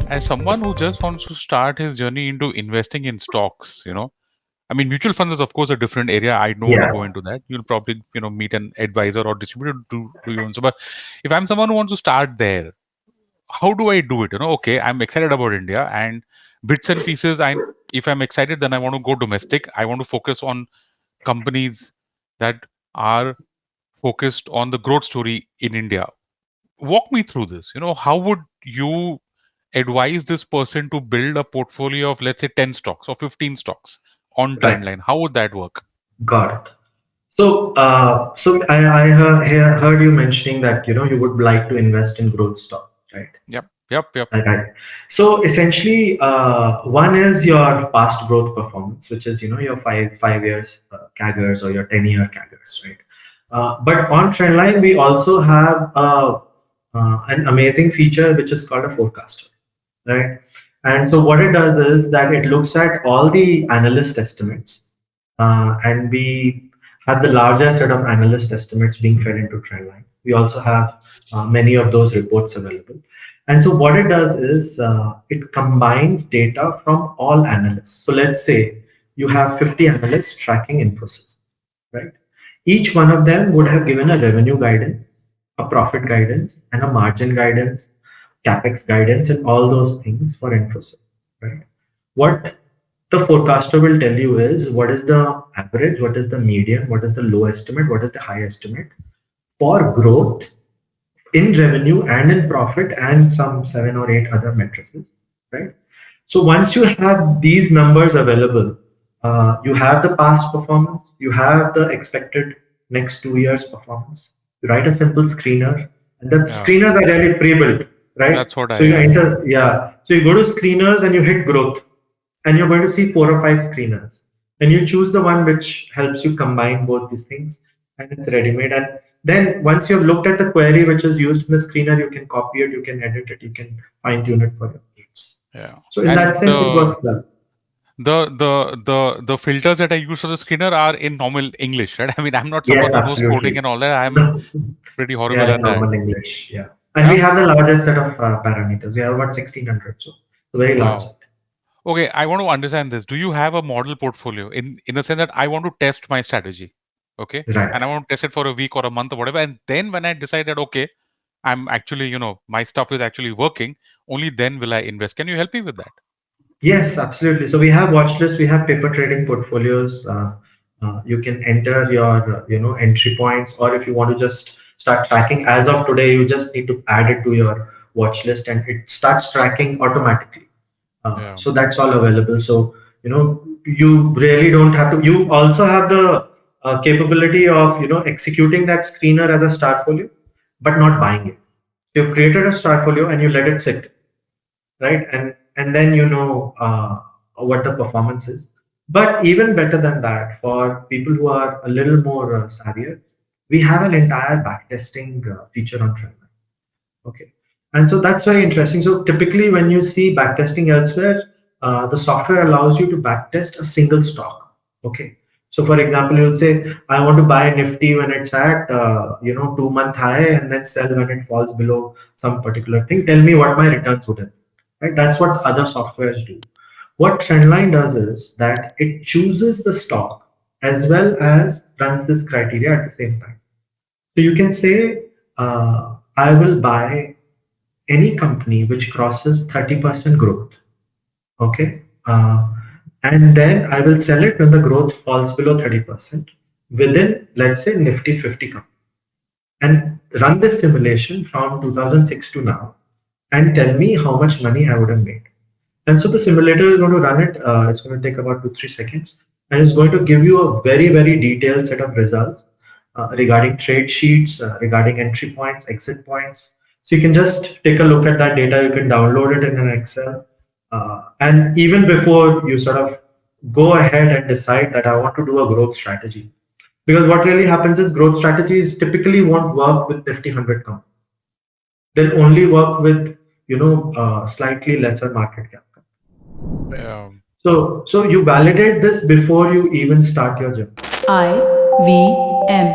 as someone who just wants to start his journey into investing in stocks, I mean, mutual funds is of course a different area. I don't want to Yeah. go into that. You'll probably, meet an advisor or distributor to do your own. So, but if I'm someone who wants to start there, how do I do it? Okay, I'm excited about India and bits and pieces. If I'm excited, then I want to go domestic. I want to focus on companies that are focused on the growth story in India. Walk me through this. How would you advise this person to build a portfolio of, let's say, 10 stocks or 15 stocks on Right. Trendline? How would that work? Got it. So I heard you mentioning that you would like to invest in growth stock, right? Yep, yep, yep. Right. So essentially, one is your past growth performance, which is your five years CAGRs or your 10-year CAGRs, right? But on Trendline, we also have an amazing feature which is called a forecaster, right? And so what it does is that it looks at all the analyst estimates, and we have the largest set of analyst estimates being fed into Trendline. We also have many of those reports available. And so what it does is it combines data from all analysts. So let's say you have 50 analysts tracking Infosys, right? Each one of them would have given a revenue guidance, a profit guidance, and a margin guidance, capex guidance, and all those things for Infosys, right? What the forecaster will tell you is what is the average, what is the median, what is the low estimate, what is the high estimate for growth in revenue and in profit and some 7 or 8 other matrices, right? So once you have these numbers available, you have the past performance, you have the expected next 2 years performance. You write a simple screener, and the Yeah, screeners are really pre-built, right? that's what So I you am. enter, yeah. So you go to screeners and you hit growth, and you're going to see 4 or 5 screeners, and you choose the one which helps you combine both these things, and it's ready-made. And then once you've looked at the query which is used in the screener, you can copy it, you can edit it, you can fine-tune it for your needs. Yeah. So in And that sense, it works well. the filters that I use for the screener are in normal English, right? I mean, I'm not someone Yes, who knows coding absolutely. and all that. I'm No. pretty horrible Yeah, at that. normal English. Yeah. And we Yeah. have the largest set of parameters. We have about 1600. So it's a very large Wow. set. Okay, I want to understand this. Do you have a model portfolio in the sense that I want to test my strategy, okay, Right. and I want to test it for a week or a month or whatever, and then when I decide that okay, I'm actually my stuff is actually working, only then will I invest. Can you help me with that? Yes, absolutely. So we have watch lists, we have paper trading portfolios. You can enter your entry points, or if you want to just start tracking as of today, you just need to add it to your watch list, and it starts tracking automatically. Yeah. So that's all available. So you really don't have to. You also have the capability of executing that screener as a start folio, but not buying it. You've created a start folio and you let it sit, right? And then what the performance is. But even better than that, for people who are a little more savvier, we have an entire backtesting feature on Trendline. Okay. And so that's very interesting. So typically, when you see backtesting elsewhere, the software allows you to backtest a single stock. Okay. So for example, you'll say, I want to buy Nifty when it's at 2 month high and then sell when it falls below some particular thing. Tell me what my returns would have. Right? That's what other softwares do. What Trendline does is that it chooses the stock as well as runs this criteria at the same time. So you can say, I will buy any company which crosses 30% growth. Okay. And then I will sell it when the growth falls below 30% within, let's say, Nifty 50 companies. And run this simulation from 2006 to now and tell me how much money I would have made. And so the simulator is going to run it. It's going to take about 2-3 seconds, and it's going to give you a very, very detailed set of results regarding trade sheets, regarding entry points, exit points. So you can just take a look at that data. You can download it in an Excel, and even before you sort of go ahead and decide that I want to do a growth strategy, because what really happens is growth strategies typically won't work with Nifty 100 companies. They'll only work with slightly lesser market cap. Right. Yeah. So you validate this before you even start your journey. IVM.